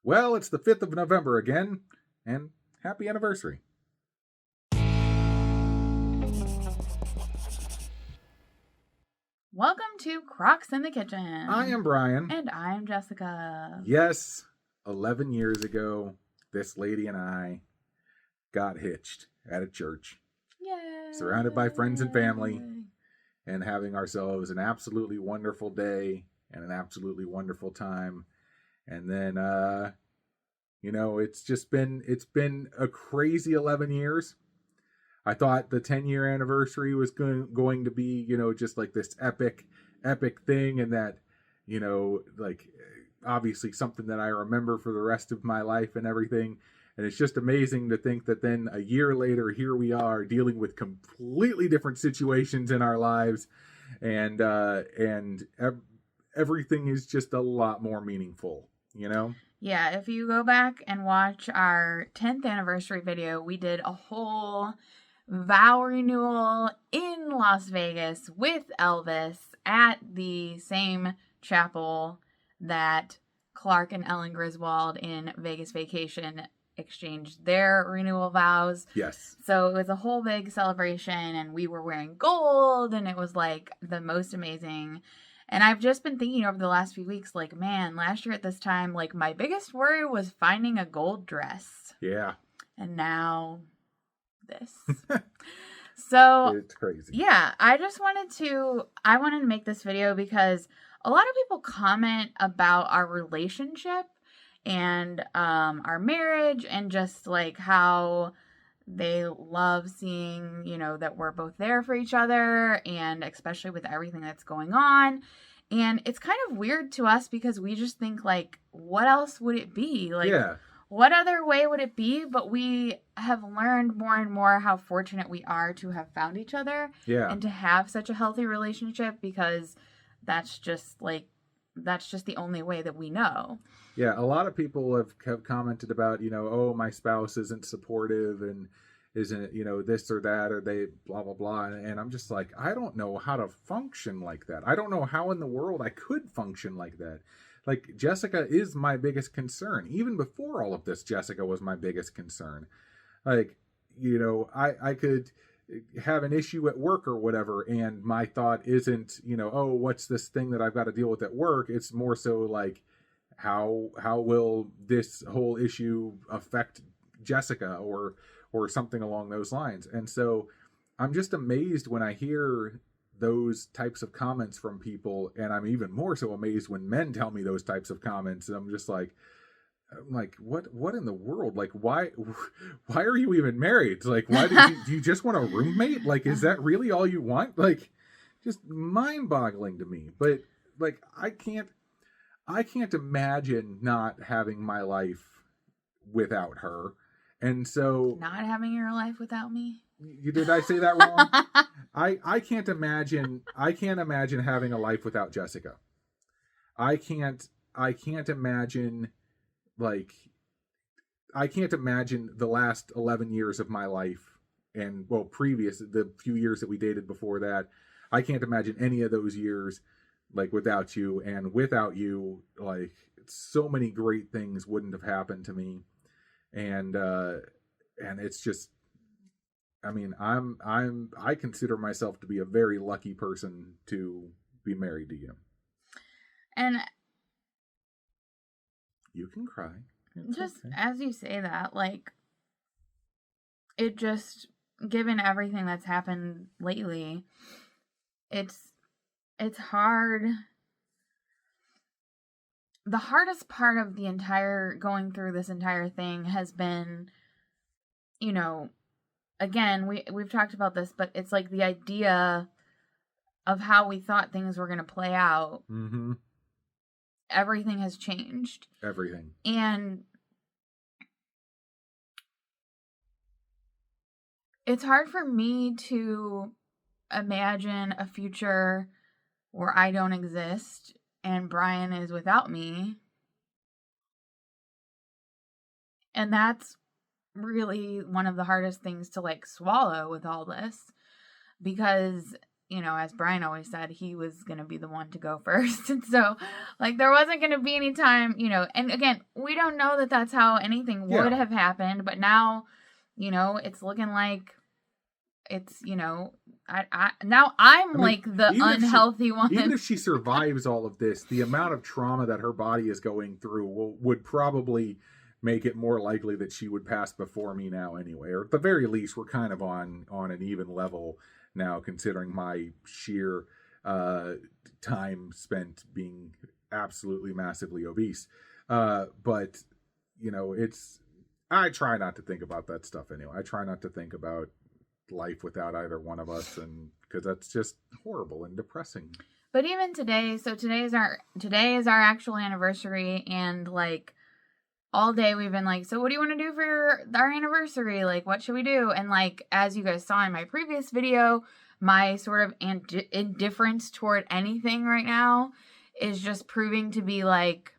Well, it's the 5th of November again, and happy anniversary. Welcome to Crocks in the Kitchen. I am Brian. And I am Jessica. Yes, 11 years ago, this lady and I got hitched at a church. Yay! Surrounded by friends and family, and having ourselves an absolutely wonderful day and an absolutely wonderful time. And then, it's been a crazy 11 years. I thought the 10-year anniversary was going to be, just like this epic thing, and that, obviously something that I remember for the rest of my life and everything. And it's just amazing to think that then a year later, here we are dealing with completely different situations in our lives, and everything is just a lot more meaningful, Yeah, if you go back and watch our 10th anniversary video, we did a whole vow renewal in Las Vegas with Elvis at the same chapel that Clark and Ellen Griswold in Vegas Vacation exchanged their renewal vows. Yes. So it was a whole big celebration, and we were wearing gold, and it was like the most amazing. And I've just been thinking over the last few weeks, like, man, last year at this time, like, my biggest worry was finding a gold dress. Yeah. And now this. So it's crazy. Yeah, I wanted to make this video because a lot of people comment about our relationship and our marriage, and just like how they love seeing, that we're both there for each other, and especially with everything that's going on. And it's kind of weird to us because we just think, like, what else would it be? Like, yeah. What other way would it be? But we have learned more and more how fortunate we are to have found each other. Yeah. And to have such a healthy relationship, because that's just the only way that we know. Yeah, a lot of people have commented about, oh, my spouse isn't supportive and isn't, this or that, or they blah, blah, blah. And I'm just like, I don't know how to function like that. I don't know how in the world I could function like that. Like, Jessica is my biggest concern. Even before all of this, Jessica was my biggest concern. Like, I could have an issue at work or whatever, and my thought isn't, oh, what's this thing that I've got to deal with at work? It's more so like, how will this whole issue affect Jessica or something along those lines? And so I'm just amazed when I hear those types of comments from people, and I'm even more so amazed when men tell me those types of comments. And I'm like, what in the world? Like, why are you even married? Like, why do you just want a roommate? Like, is that really all you want? Like, just mind-boggling to me. But like, I can't imagine not having my life without her. And so, not having your life without me? Did I say that wrong? I can't imagine having a life without Jessica. I can't imagine, like, I can't imagine the last 11 years of my life, and the few years that we dated before that. I can't imagine any of those years like without you, and without you, like, so many great things wouldn't have happened to me. And it's just, I mean, I consider myself to be a very lucky person to be married to you. And you can cry. Just okay. As you say that, like, it just, given everything that's happened lately, it's hard. The hardest part of going through this entire thing has been, again, we've talked about this, but it's like the idea of how we thought things were going to play out. Mm-hmm. Everything has changed. Everything. And it's hard for me to imagine a future where I don't exist and Brian is without me. And that's really one of the hardest things to, like, swallow with all this, because you know, as Brian always said, he was going to be the one to go first. And so, like, there wasn't going to be any time, you know, and again, we don't know that that's how anything would have happened, but now, you know, it's looking like it's, you know, now I'm like the unhealthy one. Even if she survives all of this, the amount of trauma that her body is going through would probably make it more likely that she would pass before me now anyway. Or at the very least, we're kind of on an even level now, considering my sheer time spent being absolutely massively obese. But, you know, I try not to think about that stuff anyway. I try not to think about life without either one of us, and because that's just horrible and depressing. But even today, so today is our actual anniversary, and like all day we've been like, so what do you want to do for our anniversary? Like, what should we do? And like, as you guys saw in my previous video, my sort of indifference toward anything right now is just proving to be like,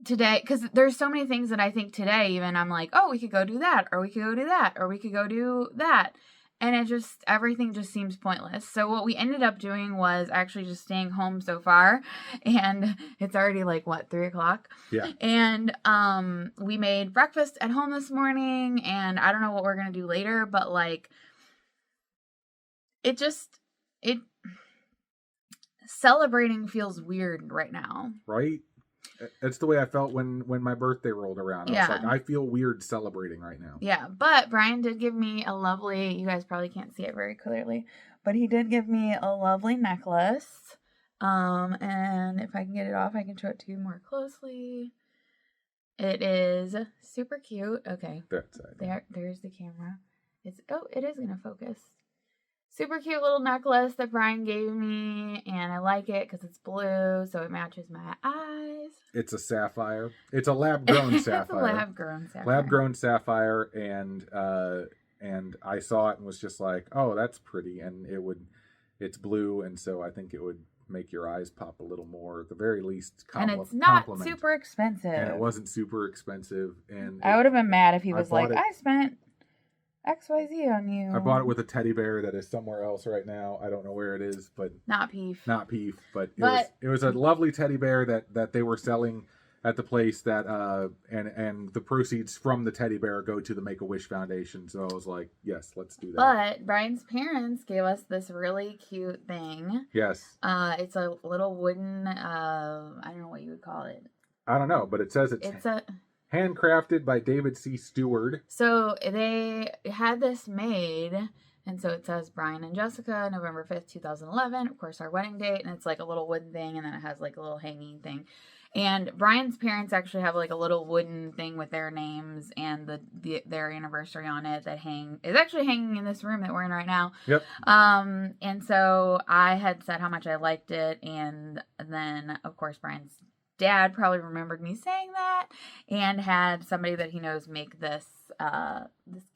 today, because there's so many things that I think today, even I'm like, oh, we could go do that, or we could go do that, or we could go do that. And everything just seems pointless. So what we ended up doing was actually just staying home so far. And it's already like, what, 3 o'clock? Yeah. And we made breakfast at home this morning. And I don't know what we're going to do later, but like, celebrating feels weird right now. Right? That's the way I felt when my birthday rolled around. I was like, I feel weird celebrating right now. Yeah, but Brian did give me a lovely, you guys probably can't see it very clearly, but he did give me a lovely necklace. And if I can get it off, I can show it to you more closely. It is super cute. Okay. There's the camera. It is going to focus. Super cute little necklace that Brian gave me, and I like it because it's blue, so it matches my eyes. It's a sapphire. It's a lab-grown sapphire. It's a lab-grown sapphire. Lab-grown sapphire, and I saw it and was just like, oh, that's pretty, and it's blue, and so I think it would make your eyes pop a little more, at the very least. And it's not super expensive. And it wasn't super expensive, and I would have been mad if he was like, I spent XYZ on you. I bought it with a teddy bear that is somewhere else right now. I don't know where it is, but not Peef. But it was a lovely teddy bear that they were selling at the place that and the proceeds from the teddy bear go to the Make-A-Wish Foundation. So I was like, yes, let's do that. But Brian's parents gave us this really cute thing. Yes. It's a little wooden I don't know what you would call it. I don't know, but it says it's handcrafted by David C. Stewart. So they had this made, and so it says Brian and Jessica, November 5th, 2011. Of course, our wedding date, and it's like a little wooden thing, and then it has like a little hanging thing. And Brian's parents actually have like a little wooden thing with their names and their anniversary on it that is actually hanging in this room that we're in right now. Yep. And so I had said how much I liked it, and then of course Brian's dad probably remembered me saying that and had somebody that he knows make this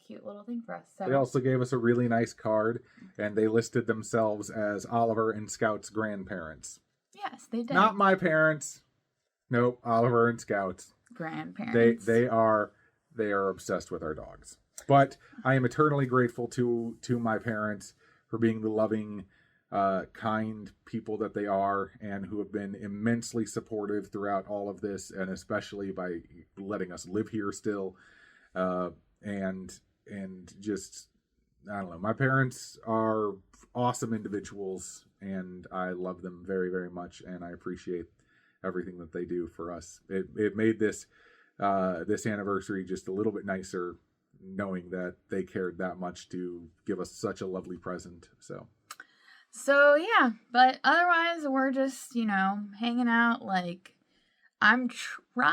cute little thing for us. So they also gave us a really nice card, and they listed themselves as Oliver and Scout's grandparents. Yes, they did. Not my parents. Nope, Oliver and Scout's grandparents. They are obsessed with our dogs. But I am eternally grateful to my parents for being the loving, kind people that they are, and who have been immensely supportive throughout all of this, and especially by letting us live here still. And just, I don't know, my parents are awesome individuals, and I love them very, very much, and I appreciate everything that they do for us. It made this anniversary just a little bit nicer, knowing that they cared that much to give us such a lovely present. So yeah, but otherwise we're just, hanging out. Like, I'm trying.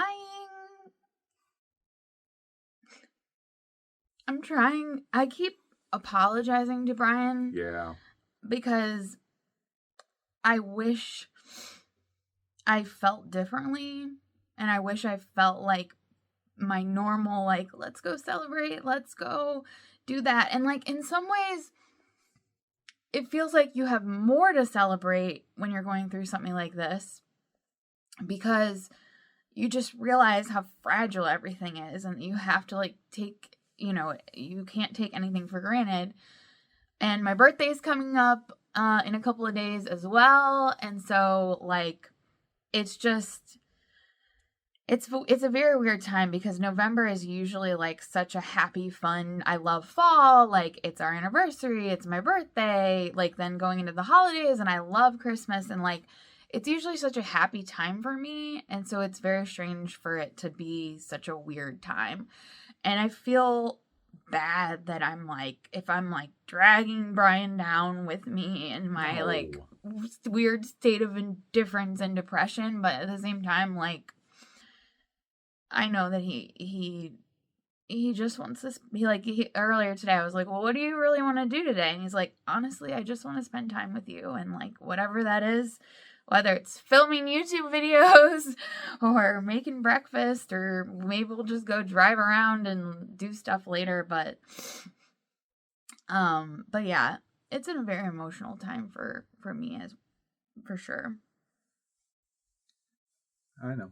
I keep apologizing to Brian. Yeah. Because I wish I felt differently, and I wish I felt like my normal, like, let's go celebrate, let's go do that. And like, in some ways, it feels like you have more to celebrate when you're going through something like this, because you just realize how fragile everything is, and you have to like take, you can't take anything for granted. And my birthday is coming up in a couple of days as well. And so, like, it's just, it's a very weird time because November is usually like such a happy, fun, I love fall. Like, it's our anniversary, it's my birthday, like, then going into the holidays, and I love Christmas. And like, it's usually such a happy time for me. And so it's very strange for it to be such a weird time. And I feel bad that I'm like, if I'm like dragging Brian down with me in my like weird state of indifference and depression, but at the same time, like, I know that he just wants this. Earlier today I was like, well, what do you really want to do today? And he's like, honestly, I just want to spend time with you, and like, whatever that is, whether it's filming YouTube videos or making breakfast, or maybe we'll just go drive around and do stuff later. But yeah, it's a very emotional time for me, as for sure. I know.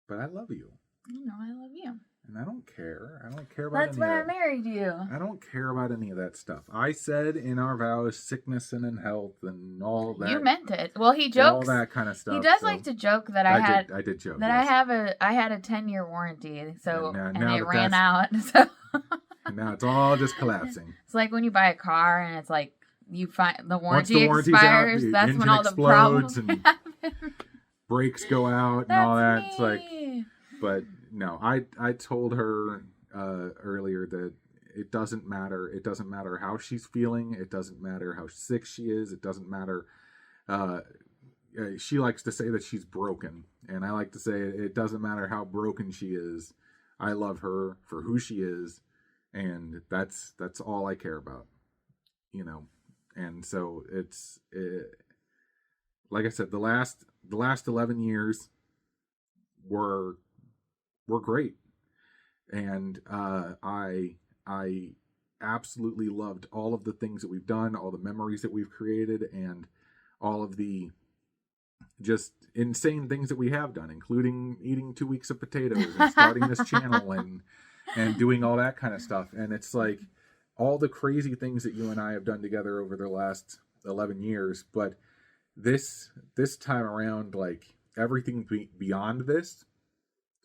But I love you. You know, I love you. And I don't care. I don't care about That's why I married you. I don't care about any of that stuff. I said in our vows, sickness and in health and all that. You meant it. Well, he jokes. All that kind of stuff. He does like to joke that I did joke. That yes. I had a 10-year warranty, so and it ran out. So and now it's all just collapsing. It's like when you buy a car and it's like you find the warranty expires. Out, that's when all the problems and brakes go out and all that. Me. It's like, but no, I told her earlier that it doesn't matter. It doesn't matter how she's feeling. It doesn't matter how sick she is. It doesn't matter. She likes to say that she's broken, and I like to say it doesn't matter how broken she is. I love her for who she is, and that's all I care about, you know. And so it's like I said, the last 11 years were great, and I absolutely loved all of the things that we've done, all the memories that we've created, and all of the just insane things that we have done, including eating 2 weeks of potatoes and starting this channel and doing all that kind of stuff. And it's like all the crazy things that you and I have done together over the last 11 years. But this time around, like, everything beyond this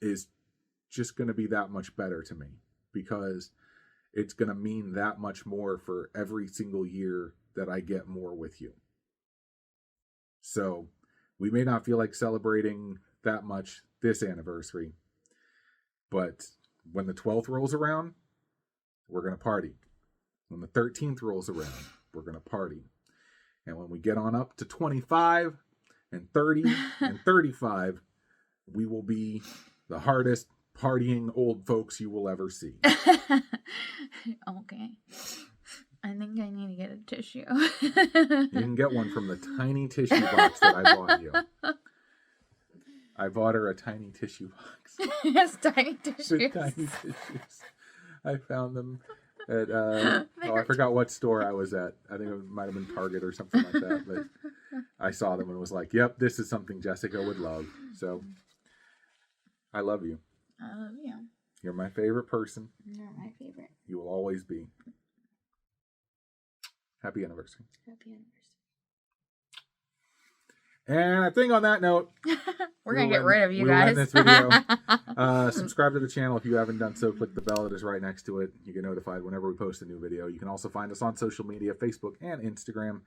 is just going to be that much better to me, because it's going to mean that much more for every single year that I get more with you. So we may not feel like celebrating that much this anniversary, but when the 12th rolls around, we're going to party. When the 13th rolls around, we're going to party. And when we get on up to 25 and 30 and 35, we will be the hardest partying old folks you will ever see. Okay. I think I need to get a tissue. You can get one from the tiny tissue box that I bought you. I bought her a tiny tissue box. Yes, tiny tissues. Tiny tissues. I found them at, I forgot what store I was at. I think it might have been Target or something like that. But I saw them and was like, yep, this is something Jessica would love. So I love you. I love you. You're my favorite person. You're my favorite. You will always be. Happy anniversary. Happy anniversary. And I think on that note, we're going to get rid of you guys. End this video. Subscribe to the channel if you haven't done so. Click the bell that is right next to it. You get notified whenever we post a new video. You can also find us on social media, Facebook and Instagram.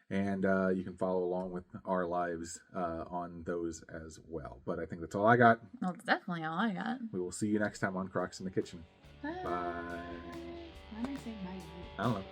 And you can follow along with our lives on those as well. But I think that's all I got. Well, that's definitely all I got. We will see you next time on Crocks in the Kitchen. Bye. Bye. Why did I say bye? I don't know.